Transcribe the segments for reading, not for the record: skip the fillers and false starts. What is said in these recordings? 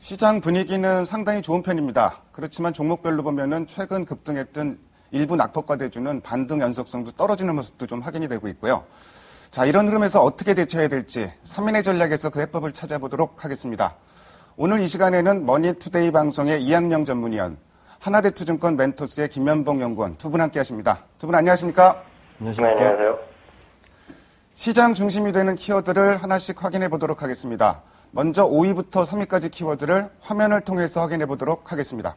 시장 분위기는 상당히 좋은 편입니다. 그렇지만 종목별로 보면은 최근 급등했던 일부 낙폭과대주는 반등 연속성도 떨어지는 모습도 좀 확인이 되고 있고요. 자, 이런 흐름에서 어떻게 대처해야 될지 3인의 전략에서 그 해법을 찾아보도록 하겠습니다. 오늘 이 시간에는 머니투데이 방송의 이학영 전문위원, 하나대투증권 멘토스의 김현봉 연구원 두 분 함께 하십니다. 두 분 안녕하십니까? 안녕하십니까? 네, 안녕하세요. 시장 중심이 되는 키워드를 하나씩 확인해 보도록 하겠습니다. 먼저 5위부터 3위까지 키워드를 화면을 통해서 확인해 보도록 하겠습니다.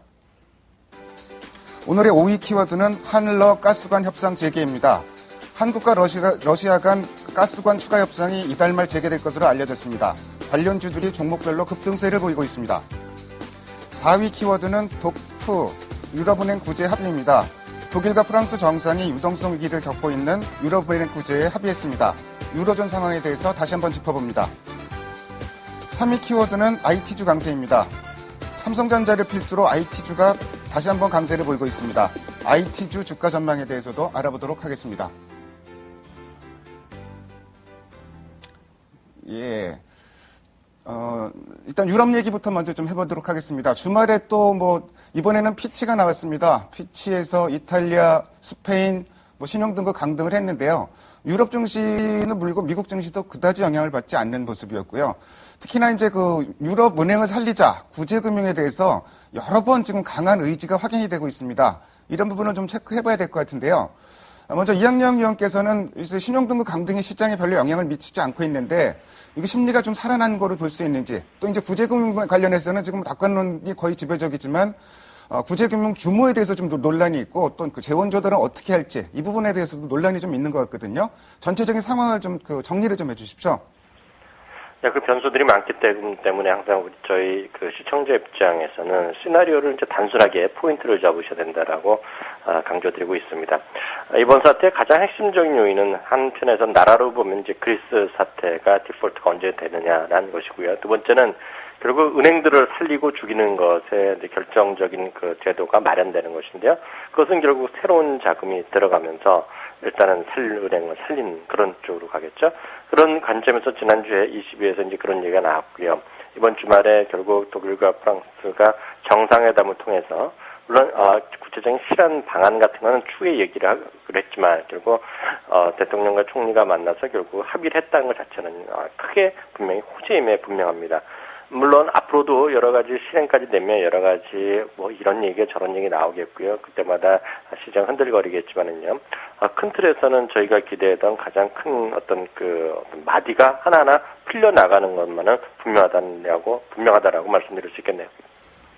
오늘의 5위 키워드는 한러 가스관 협상 재개입니다. 한국과 러시아 간 가스관 추가 협상이 이달 말 재개될 것으로 알려졌습니다. 관련주들이 종목별로 급등세를 보이고 있습니다. 4위 키워드는 독프 유럽은행 구제 합의입니다. 독일과 프랑스 정상이 유동성 위기를 겪고 있는 유럽은행 구제에 합의했습니다. 유로존 상황에 대해서 다시 한번 짚어봅니다. 3위 키워드는 IT주 강세입니다. 삼성전자를 필두로 IT주가 다시 한번 강세를 보이고 있습니다. IT주 주가 전망에 대해서도 알아보도록 하겠습니다. 일단 유럽 얘기부터 먼저 좀 해보도록 하겠습니다. 주말에 또 이번에는 피치가 나왔습니다. 피치에서 이탈리아, 스페인, 신용등급 강등을 했는데요. 유럽 증시는 물리고 미국 증시도 그다지 영향을 받지 않는 모습이었고요. 특히나 이제 유럽 은행을 살리자 구제금융에 대해서 여러 번 지금 강한 의지가 확인이 되고 있습니다. 이런 부분을 좀 체크해봐야 될 것 같은데요. 먼저 이학영 위원께서는 이제 신용등급 강등이 시장에 별로 영향을 미치지 않고 있는데 이게 심리가 좀 살아난 거로 볼 수 있는지, 또 이제 구제금융 관련해서는 지금 낙관론이 거의 지배적이지만 구제금융 규모에 대해서 좀 논란이 있고 또 그 재원 조달은 어떻게 할지 이 부분에 대해서도 논란이 좀 있는 것 같거든요. 전체적인 상황을 좀 정리를 좀 해주십시오. 네, 그 변수들이 많기 때문에 항상 저희 시청자 입장에서는 시나리오를 이제 단순하게 포인트를 잡으셔야 된다라고 강조드리고 있습니다. 이번 사태의 가장 핵심적인 요인은 한편에서 나라로 보면 이제 그리스 사태가 디폴트가 언제 되느냐라는 것이고요. 두 번째는 결국 은행들을 살리고 죽이는 것에 이제 결정적인 제도가 마련되는 것인데요. 그것은 결국 새로운 자금이 들어가면서 일단은 은행을 살린 그런 쪽으로 가겠죠. 그런 관점에서 지난주에 22에서 이제 그런 얘기가 나왔고요. 이번 주말에 결국 독일과 프랑스가 정상회담을 통해서 물론 구체적인 실현 방안 같은 거는 추후에 얘기를 했지만 결국 대통령과 총리가 만나서 결국 합의를 했다는 것 자체는 크게 분명히 호재임에 분명합니다. 물론 앞으로도 여러 가지 실행까지 되면 여러 가지 이런 얘기 저런 얘기 나오겠고요. 그때마다 시장 흔들거리겠지만은요. 큰 틀에서는 저희가 기대했던 가장 큰 어떤 마디가 하나하나 풀려 나가는 것만은 분명하다라고 말씀드릴 수 있겠네요.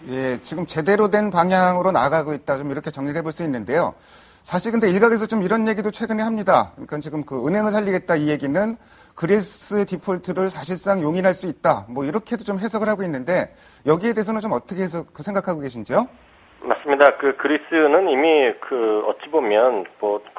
예, 지금 제대로 된 방향으로 나가고 있다. 좀 이렇게 정리를 해볼 수 있는데요. 사실 근데 일각에서 좀 이런 얘기도 최근에 합니다. 그러니까 지금 은행을 살리겠다 이 얘기는 그리스 디폴트를 사실상 용인할 수 있다. 이렇게도 좀 해석을 하고 있는데 여기에 대해서는 좀 어떻게 해서 생각하고 계신지요? 맞습니다. 그리스는 이미 어찌 보면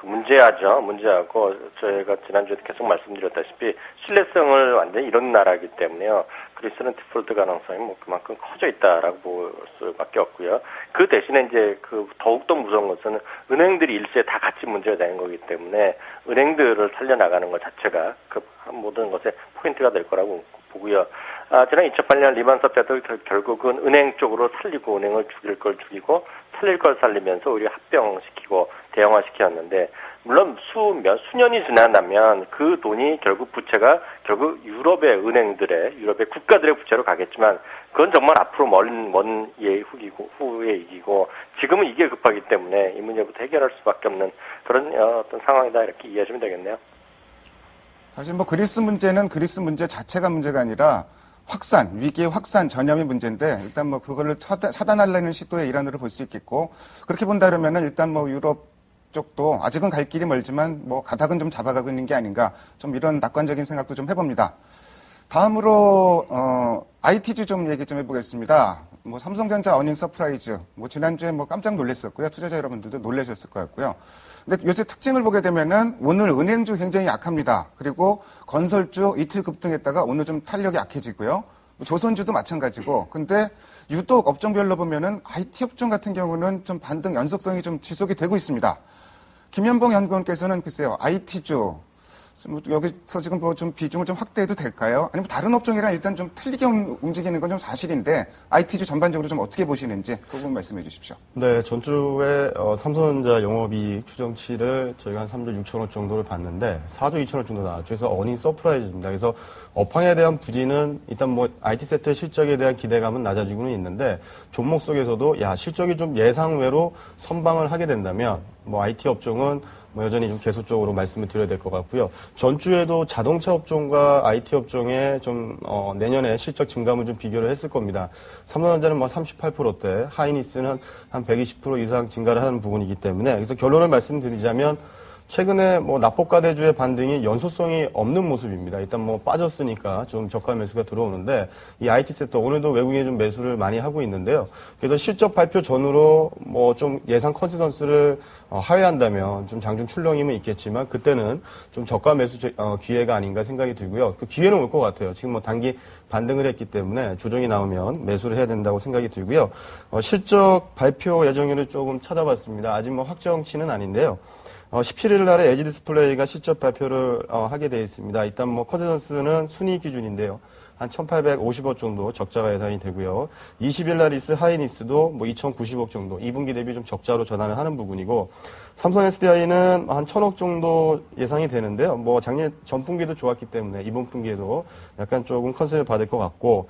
문제하고 저희가 지난주에 계속 말씀드렸다시피 신뢰성을 완전히 잃은 나라이기 때문에요. 그리스는 디폴트 가능성이 그만큼 커져 있다라고 볼 수밖에 없고요. 그 대신에 이제 더욱더 무서운 것은 은행들이 일시에 다 같이 문제가 되는 거기 때문에 은행들을 살려나가는 것 자체가 모든 것의 포인트가 될 거라고 보고요. 지난 2008년 리만 사태도 결국은 은행 쪽으로 살리고 은행을 죽일 걸 죽이고 살릴 걸 살리면서 오히려 합병시키고 대형화시켰는데 물론 수년이 지나면 그 돈이 부채가 유럽의 국가들의 부채로 가겠지만 그건 정말 앞으로 먼 후에 이기고 지금은 이게 급하기 때문에 이 문제부터 해결할 수밖에 없는 그런 어떤 상황이다 이렇게 이해하시면 되겠네요. 사실 그리스 문제는 그리스 문제 자체가 문제가 아니라 위기의 확산 전염이 문제인데 일단 그거를 차단하려는 시도의 일환으로 볼 수 있겠고 그렇게 본다면은 일단 유럽 쪽도 아직은 갈 길이 멀지만 가닥은 좀 잡아가고 있는 게 아닌가 좀 이런 낙관적인 생각도 좀 해봅니다. 다음으로 IT주 좀 얘기 좀 해보겠습니다. 삼성전자 어닝 서프라이즈 지난주에 깜짝 놀랐었고요. 투자자 여러분들도 놀라셨을 것 같고요. 근데 요새 특징을 보게 되면은 오늘 은행주 굉장히 약합니다. 그리고 건설주 이틀 급등했다가 오늘 좀 탄력이 약해지고요. 조선주도 마찬가지고. 근데 유독 업종별로 보면은 IT 업종 같은 경우는 좀 반등 연속성이 좀 지속이 되고 있습니다. 김현봉 연구원께서는 글쎄요, IT주 여기서 지금 뭐 좀 비중을 좀 확대해도 될까요? 아니면 다른 업종이랑 일단 좀 틀리게 움직이는 건 좀 사실인데 IT주 전반적으로 좀 어떻게 보시는지 그 부분 말씀해 주십시오. 네, 전주에 삼성전자 영업이익 추정치를 저희가 한 3조 6천억 정도를 봤는데 4조 2천억 정도 나왔죠. 그래서 어닝 서프라이즈입니다. 그래서 업황에 대한 부진은 일단 뭐 IT 섹터의 실적에 대한 기대감은 낮아지고는 있는데 종목 속에서도 실적이 좀 예상외로 선방을 하게 된다면 뭐 IT 업종은 뭐 여전히 좀 계속적으로 말씀을 드려야 될 것 같고요. 전주에도 자동차 업종과 IT 업종의 좀 내년에 실적 증감을 좀 비교를 했을 겁니다. 삼성전자는 뭐 38%대, 하이니스는 한 120% 이상 증가를 하는 부분이기 때문에 그래서 결론을 말씀드리자면 최근에 뭐 납법과대주의 반등이 연소성이 없는 모습입니다. 일단 뭐 빠졌으니까 좀 저가 매수가 들어오는데 이 IT 섹터 오늘도 외국인이 좀 매수를 많이 하고 있는데요. 그래서 실적 발표 전후로 뭐 좀 예상 컨센서스를 하회한다면 좀 장중 출렁임은 있겠지만 그때는 좀 저가 매수 기회가 아닌가 생각이 들고요. 그 기회는 올 것 같아요. 지금 뭐 단기 반등을 했기 때문에 조정이 나오면 매수를 해야 된다고 생각이 들고요. 실적 발표 예정일을 조금 찾아봤습니다. 아직 뭐 확정치는 아닌데요. 17일 날에 LG 디스플레이가 실적 발표를 하게 되어 있습니다. 일단 뭐 컨센서스는 순위 기준인데요. 한 1,850억 정도 적자가 예상이 되고요. 20일 날 있을 하이니스도 뭐 2,090억 정도, 2분기 대비 좀 적자로 전환을 하는 부분이고, 삼성 SDI는 한 1,000억 정도 예상이 되는데요. 뭐 작년 전분기도 좋았기 때문에 이번 분기에도 약간 조금 컨셉을 받을 것 같고,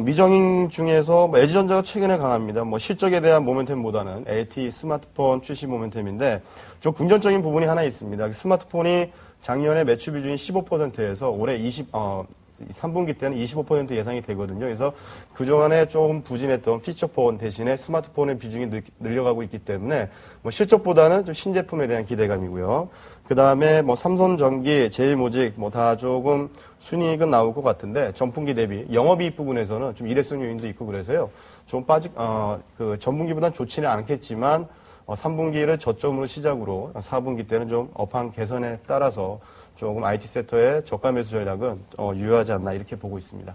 미정인 중에서 뭐 LG전자가 최근에 강합니다. 뭐 실적에 대한 모멘텀보다는 LTE 스마트폰 출시 모멘텀인데 좀 긍정적인 부분이 하나 있습니다. 스마트폰이 작년에 매출 비중이 15%에서 올해 3분기 때는 25% 예상이 되거든요. 그래서 그동안에 좀 부진했던 피처폰 대신에 스마트폰의 비중이 늘려가고 있기 때문에 뭐 실적보다는 좀 신제품에 대한 기대감이고요. 그 다음에 뭐 삼성전기, 제일모직 뭐 다 조금 순이익은 나올 것 같은데 전분기 대비 영업이익 부분에서는 좀 일회성 요인도 있고 그래서요. 좀 그 전분기보다는 좋지는 않겠지만 3분기를 저점으로 시작으로 4분기 때는 좀 업황 개선에 따라서 조금 IT 섹터의 저가 매수 전략은 유효하지 않나 이렇게 보고 있습니다.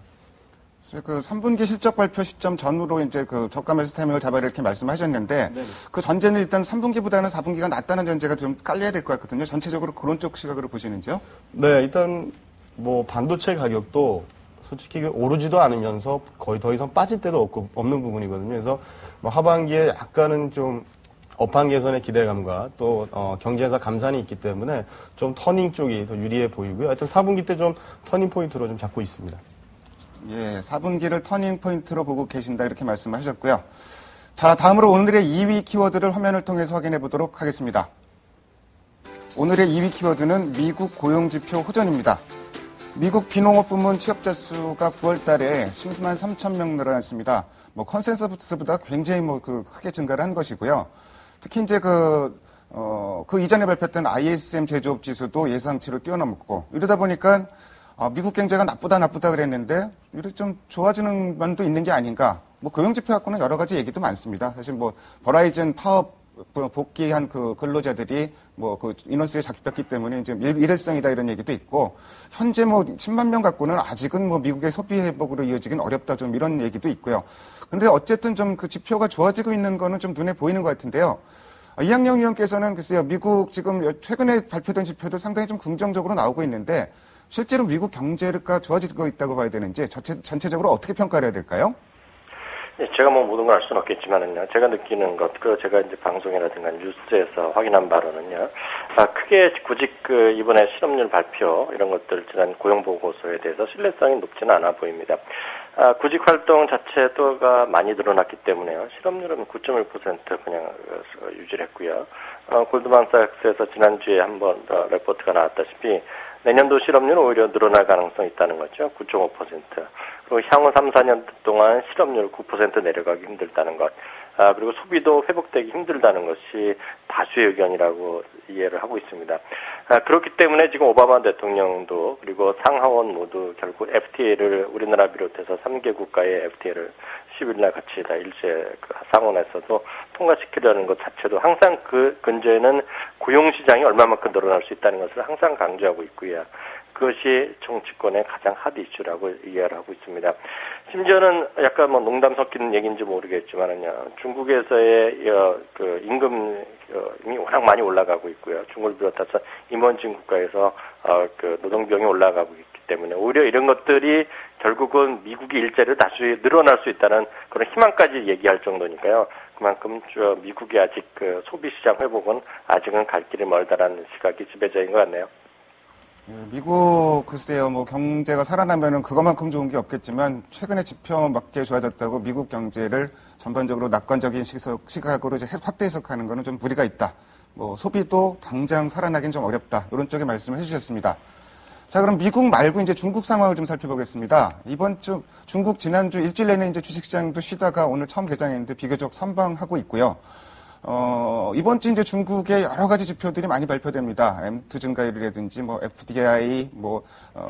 그 3분기 실적 발표 시점 전후로 이제 그 저가 매수 타이밍을 잡아야 이렇게 말씀하셨는데 네네. 그 전제는 일단 3분기보다는 4분기가 낫다는 전제가 좀 깔려야 될 것 같거든요. 전체적으로 그런 쪽 시각으로 보시는지요? 네, 일단 뭐 반도체 가격도 솔직히 오르지도 않으면서 거의 더 이상 빠질 때도 없는 부분이거든요. 그래서 뭐 하반기에 약간은 좀 업황 개선의 기대감과 또 경제에서 감산이 있기 때문에 좀 터닝 쪽이 더 유리해 보이고요. 하여튼 4분기 때 좀 터닝 포인트로 좀 잡고 있습니다. 예, 4분기를 터닝 포인트로 보고 계신다 이렇게 말씀하셨고요. 자, 다음으로 오늘의 2위 키워드를 화면을 통해서 확인해 보도록 하겠습니다. 오늘의 2위 키워드는 미국 고용지표 호전입니다. 미국 비농업 부문 취업자 수가 9월 달에 10만 3천 명 늘어났습니다. 뭐 컨센서스보다 굉장히 크게 증가를 한 것이고요. 특히 이제 그 이전에 발표했던 ISM 제조업 지수도 예상치를 뛰어넘었고, 이러다 보니까, 미국 경제가 나쁘다 그랬는데, 이렇게 좀 좋아지는 면도 있는 게 아닌가. 뭐 고용지표 갖고는 여러 가지 얘기도 많습니다. 사실 뭐, 버라이즌 파업 복귀한 그 근로자들이 뭐 그 인원수에 잡혔기 때문에 이제 일회성이다 이런 얘기도 있고, 현재 뭐 10만 명 갖고는 아직은 뭐 미국의 소비 회복으로 이어지기는 어렵다 좀 이런 얘기도 있고요. 근데 어쨌든 좀 그 지표가 좋아지고 있는 거는 좀 눈에 보이는 것 같은데요. 이학영 위원께서는 글쎄요, 미국 지금 최근에 발표된 지표도 상당히 좀 긍정적으로 나오고 있는데, 실제로 미국 경제가 좋아지고 있다고 봐야 되는지 전체적으로 어떻게 평가를 해야 될까요? 제가 뭐 모든 걸 알 수는 없겠지만은요, 제가 느끼는 것, 제가 이제 방송이라든가 뉴스에서 확인한 바로는요, 크게 굳이 이번에 실업률 발표, 이런 것들, 지난 고용보고서에 대해서 신뢰성이 높지는 않아 보입니다. 구직 활동 자체도가 많이 늘어났기 때문에요, 실업률은 9.1% 그냥 유지를 했고요. 골드만삭스에서 지난주에 한번 레포트가 나왔다시피, 내년도 실업률은 오히려 늘어날 가능성이 있다는 거죠. 9.5%. 그리고 향후 3, 4년 동안 실업률 9% 내려가기 힘들다는 것. 그리고 소비도 회복되기 힘들다는 것이 다수의 의견이라고 이해를 하고 있습니다. 그렇기 때문에 지금 오바마 대통령도 그리고 상하원 모두 결국 FTA를 우리나라 비롯해서 3개 국가의 FTA를 10일 날 같이 다 일제 상원에서도 통과시키려는 것 자체도 항상 그 근저에는 고용시장이 얼마만큼 늘어날 수 있다는 것을 항상 강조하고 있고요. 그것이 정치권의 가장 핫 이슈라고 이해를 하고 있습니다. 심지어는 약간 뭐 농담 섞이는 얘기인지 모르겠지만은요, 중국에서의 그 임금이 워낙 많이 올라가고 있고요. 중국을 비롯해서 임원진 국가에서 그 노동비용이 올라가고 있기 때문에 오히려 이런 것들이 결국은 미국이 일자리를 다시 늘어날 수 있다는 그런 희망까지 얘기할 정도니까요. 그만큼 미국이 아직 그 소비 시장 회복은 아직은 갈 길이 멀다라는 시각이 지배적인 것 같네요. 예, 미국 글쎄요, 뭐 경제가 살아나면은 그것만큼 좋은 게 없겠지만 최근에 지표 맞게 좋아졌다고 미국 경제를 전반적으로 낙관적인 시각으로 이제 확대 해석하는 거는 좀 무리가 있다. 뭐 소비도 당장 살아나긴 좀 어렵다. 이런 쪽의 말씀을 해주셨습니다. 자, 그럼 미국 말고 이제 중국 상황을 좀 살펴보겠습니다. 이번 주 중국 지난주 일주일 내내 이제 주식시장도 쉬다가 오늘 처음 개장했는데 비교적 선방하고 있고요. 이번 주 이제 중국의 여러 가지 지표들이 많이 발표됩니다. M2 증가율이라든지 뭐 FDI, 뭐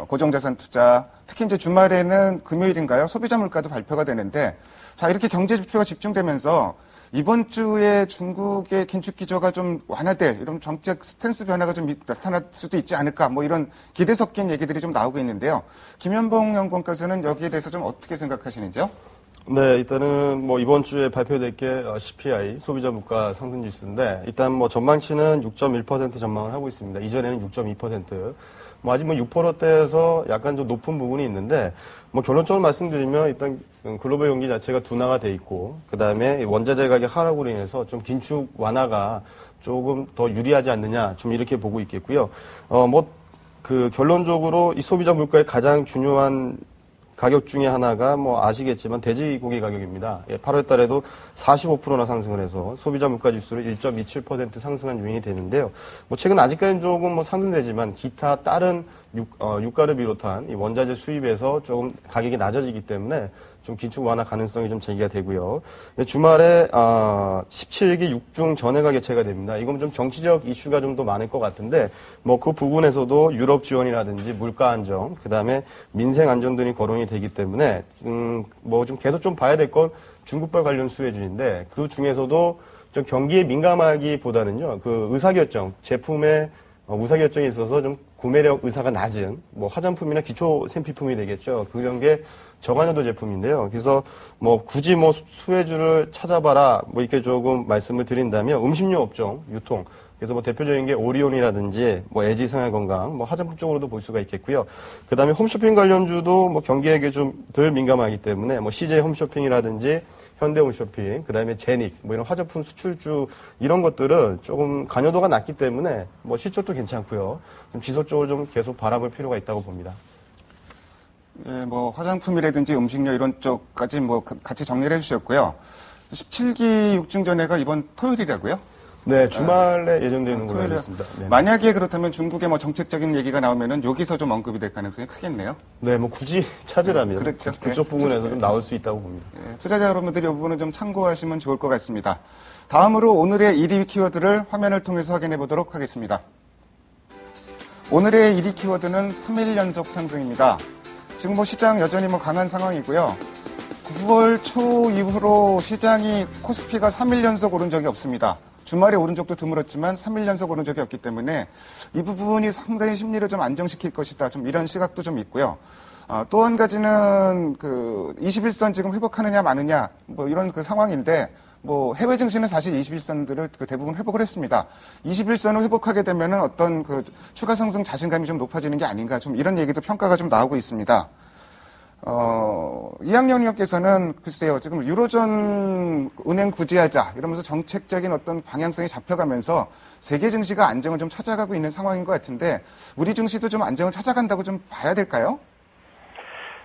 고정자산 투자, 특히 이제 주말에는 금요일인가요? 소비자 물가도 발표가 되는데, 자, 이렇게 경제 지표가 집중되면서 이번 주에 중국의 긴축 기조가 좀 완화될 이런 정책 스탠스 변화가 좀 나타날 수도 있지 않을까, 뭐 이런 기대 섞인 얘기들이 좀 나오고 있는데요. 김현봉 연구원께서는 여기에 대해서 좀 어떻게 생각하시는지요? 네, 일단은 뭐 이번 주에 발표될 게 CPI 소비자 물가 상승 지수인데, 일단 뭐 전망치는 6.1% 전망을 하고 있습니다. 이전에는 6.2%. 뭐 아직 뭐 6%대에서 약간 좀 높은 부분이 있는데, 뭐 결론적으로 말씀드리면 일단 글로벌 경기 자체가 둔화가 돼 있고, 그 다음에 원자재 가격 하락으로 인해서 좀 긴축 완화가 조금 더 유리하지 않느냐, 좀 이렇게 보고 있겠고요. 그 결론적으로 이 소비자 물가의 가장 중요한 가격 중에 하나가 뭐 아시겠지만 돼지고기 가격입니다. 8월 달에도 45%나 상승을 해서 소비자 물가 지수를 1.27% 상승한 요인이 되는데요. 뭐 최근 아직까지는 조금 뭐 상승되지만 기타 다른 유가를 비롯한 이 원자재 수입에서 조금 가격이 낮아지기 때문에 좀 긴축 완화 가능성이 좀 제기가 되고요. 주말에 17기 6중 전회가 개최가 됩니다. 이건 좀 정치적 이슈가 좀 더 많을 것 같은데, 뭐 그 부분에서도 유럽 지원이라든지 물가 안정, 그 다음에 민생 안정 등이 거론이 되기 때문에 뭐 좀 계속 좀 봐야 될 건 중국발 관련 수혜주인데, 그 중에서도 좀 경기에 민감하기보다는요, 그 의사결정, 제품의 의사결정에 있어서 좀 구매력 의사가 낮은 뭐 화장품이나 기초 생필품이 되겠죠. 그런 게 저간여도 제품인데요. 그래서 뭐 굳이 뭐 수혜주를 찾아봐라 뭐 이렇게 조금 말씀을 드린다면 음식료 업종, 유통. 그래서 뭐 대표적인 게 오리온이라든지 뭐 LG 생활건강, 뭐 화장품 쪽으로도 볼 수가 있겠고요. 그다음에 홈쇼핑 관련주도 뭐 경기에게 좀 덜 민감하기 때문에 뭐 CJ 홈쇼핑이라든지 현대홈쇼핑, 그다음에 제닉, 뭐 이런 화장품 수출주 이런 것들은 조금 관여도가 낮기 때문에 뭐 실적도 괜찮고요. 좀 지속적으로 좀 계속 바라볼 필요가 있다고 봅니다. 예, 뭐 화장품이라든지 음식료 이런 쪽까지 뭐 같이 정리를 해주셨고요. 17기 6중 전회가 이번 토요일이라고요? 네, 주말에 예정되어 있는 걸로 알고 있습니다. 네. 만약에 그렇다면 중국의 뭐 정책적인 얘기가 나오면은 여기서 좀 언급이 될 가능성이 크겠네요. 네, 뭐 굳이 찾으라면 그렇죠. 그쪽 부분에서 좀 나올 수 있다고 봅니다. 예, 투자자 여러분들이 이 부분은 좀 참고하시면 좋을 것 같습니다. 다음으로 오늘의 1위 키워드를 화면을 통해서 확인해 보도록 하겠습니다. 오늘의 1위 키워드는 3일 연속 상승입니다. 지금 뭐 시장 여전히 뭐 강한 상황이고요. 9월 초 이후로 시장이 코스피가 3일 연속 오른 적이 없습니다. 주말에 오른 적도 드물었지만 3일 연속 오른 적이 없기 때문에 이 부분이 상당히 심리를 좀 안정시킬 것이다. 좀 이런 시각도 좀 있고요. 또 한 가지는 그 21선 지금 회복하느냐 마느냐 뭐 이런 그 상황인데 뭐 해외 증시는 사실 21선들을 그 대부분 회복을 했습니다. 21선을 회복하게 되면은 어떤 그 추가 상승 자신감이 좀 높아지는 게 아닌가 좀 이런 얘기도 평가가 좀 나오고 있습니다. 이학년 의원께서는 글쎄요, 지금 유로존 은행 구제하자 이러면서 정책적인 어떤 방향성이 잡혀가면서 세계 증시가 안정을 좀 찾아가고 있는 상황인 것 같은데 우리 증시도 좀 안정을 찾아간다고 좀 봐야 될까요?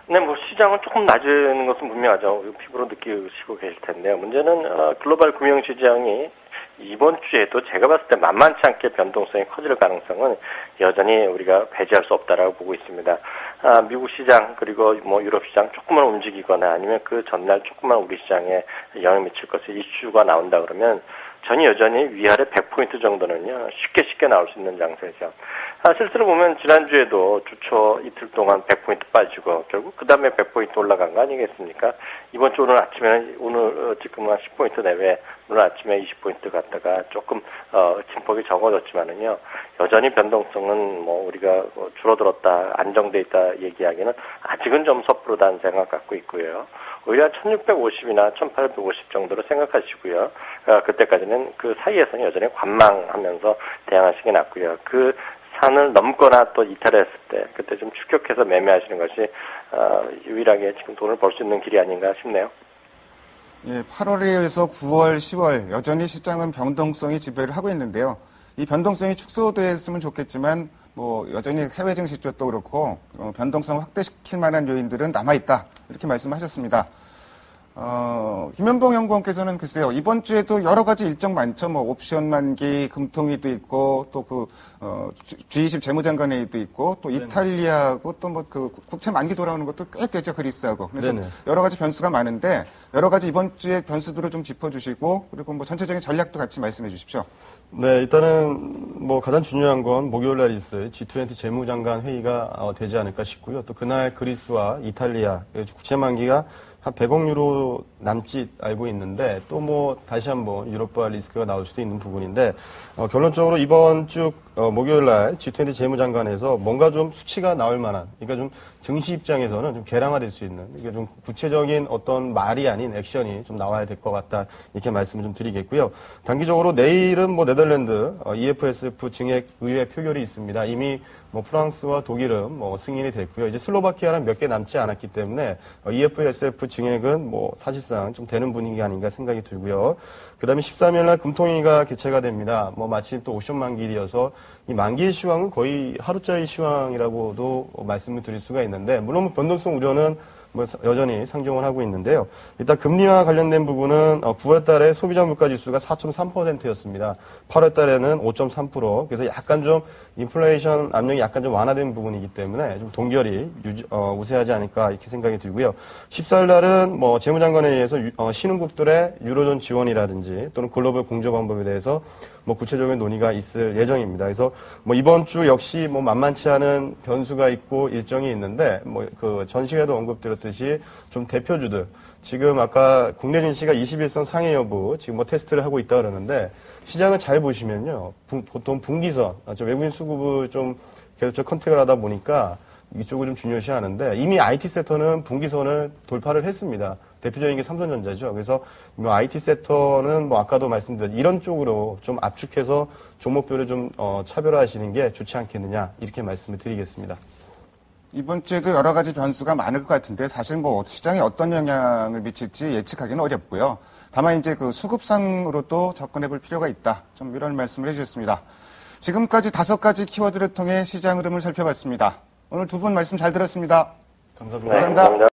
네, 뭐 시장은 조금 낮은 것은 분명하죠. 피부로 느끼시고 계실 텐데요. 문제는 글로벌 금융시장이 이번 주에도 제가 봤을 때 만만치 않게 변동성이 커질 가능성은 여전히 우리가 배제할 수 없다라고 보고 있습니다. 미국 시장 그리고 뭐 유럽 시장 조금만 움직이거나 아니면 그 전날 조금만 우리 시장에 영향 미칠 것을 이슈가 나온다 그러면 전이 여전히 위아래 100포인트 정도는요 쉽게 나올 수 있는 장세죠. 실제로 보면 지난주에도 주초 이틀 동안 100포인트 빠지고 결국 그 다음에 100포인트 올라간 거 아니겠습니까? 이번 주 오늘 아침에는 지금 한 10포인트 내외 오늘 아침에 20포인트 갔다가 조금 진폭이 적어졌지만은요 여전히 변동성은 뭐 우리가 줄어들었다 안정돼 있다 얘기하기는 아직은 좀 섣부르다는 생각 갖고 있고요. 오히려 1650이나 1850 정도로 생각하시고요. 그때까지는 그 사이에서는 여전히 관망하면서 대응하시는 게 낫고요. 그 산을 넘거나 또 이탈했을 때 그때 좀 추격해서 매매하시는 것이 유일하게 지금 돈을 벌 수 있는 길이 아닌가 싶네요. 예, 8월에서 9월, 10월 여전히 시장은 변동성이 지배를 하고 있는데요. 이 변동성이 축소됐으면 좋겠지만 뭐 여전히 해외 증시 쪽도 그렇고 변동성을 확대시킬 만한 요인들은 남아있다 이렇게 말씀하셨습니다. 김현봉 연구원께서는 글쎄요, 이번 주에도 여러 가지 일정 많죠. 뭐, 옵션 만기, 금통위도 있고, 또 G20 재무장관회의도 있고, 또 이탈리아하고 또 뭐 국채 만기 돌아오는 것도 꽤 되죠, 그리스하고. 그래서 네네. 여러 가지 변수가 많은데, 여러 가지 이번 주에 변수들을 좀 짚어주시고, 그리고 뭐 전체적인 전략도 같이 말씀해 주십시오. 네, 일단은 뭐 가장 중요한 건 목요일 날 있을 G20 재무장관 회의가 되지 않을까 싶고요. 또 그날 그리스와 이탈리아 국채 만기가 한 100억 유로 남짓 알고 있는데 또 뭐 다시 한번 유럽화 리스크가 나올 수도 있는 부분인데 결론적으로 이번 주 목요일 날 G20 재무장관에서 뭔가 좀 수치가 나올 만한 그러니까 좀 증시 입장에서는 좀 개량화될 수 있는 이게 좀 구체적인 어떤 말이 아닌 액션이 좀 나와야 될 것 같다 이렇게 말씀을 좀 드리겠고요. 단기적으로 내일은 뭐 네덜란드 EFSF 증액 의회 표결이 있습니다. 이미 뭐 프랑스와 독일은 뭐 승인이 됐고요. 이제 슬로바키아는 몇 개 남지 않았기 때문에 EFSF 증액은 뭐 사실상 좀 되는 분위기가 아닌가 생각이 들고요. 그다음에 13일 날 금통위가 개최가 됩니다. 뭐 마침 또 옵션 만기일이어서 이 만기일 시황은 거의 하루짜리 시황이라고도 말씀을 드릴 수가 있는데 물론 변동성 우려는 뭐 여전히 상정을 하고 있는데요. 일단 금리와 관련된 부분은 9월 달에 소비자 물가 지수가 4.3%였습니다. 8월 달에는 5.3%. 그래서 약간 좀 인플레이션 압력이 약간 좀 완화된 부분이기 때문에 좀 동결이 우세하지 않을까 이렇게 생각이 들고요. 14일 날은 뭐 재무장관에 의해서 신흥국들의 유로존 지원이라든지 또는 글로벌 공조 방법에 대해서 뭐 구체적인 논의가 있을 예정입니다. 그래서 뭐 이번 주 역시 뭐 만만치 않은 변수가 있고 일정이 있는데 뭐 그 전 시간에도 언급드렸듯이 좀 대표주들 지금 아까 국내 증시가 21선 상해 여부 지금 뭐 테스트를 하고 있다 그러는데 시장을 잘 보시면요 보통 분기선 외국인 수급을 좀 계속 컨택을 하다 보니까 이쪽을 좀 중요시 하는데 이미 IT 섹터는 분기선을 돌파를 했습니다. 대표적인 게 삼성전자죠. 그래서 뭐 IT 섹터는 뭐 아까도 말씀드렸 이런 쪽으로 좀 압축해서 종목별을 좀 차별화하시는 게 좋지 않겠느냐 이렇게 말씀을 드리겠습니다. 이번 주에도 여러 가지 변수가 많을 것 같은데 사실 뭐 시장에 어떤 영향을 미칠지 예측하기는 어렵고요. 다만 이제 그 수급상으로도 접근해 볼 필요가 있다. 좀 이런 말씀을 해주셨습니다. 지금까지 5가지 키워드를 통해 시장 흐름을 살펴봤습니다. 오늘 두 분 말씀 잘 들었습니다. 감사합니다. 감사합니다.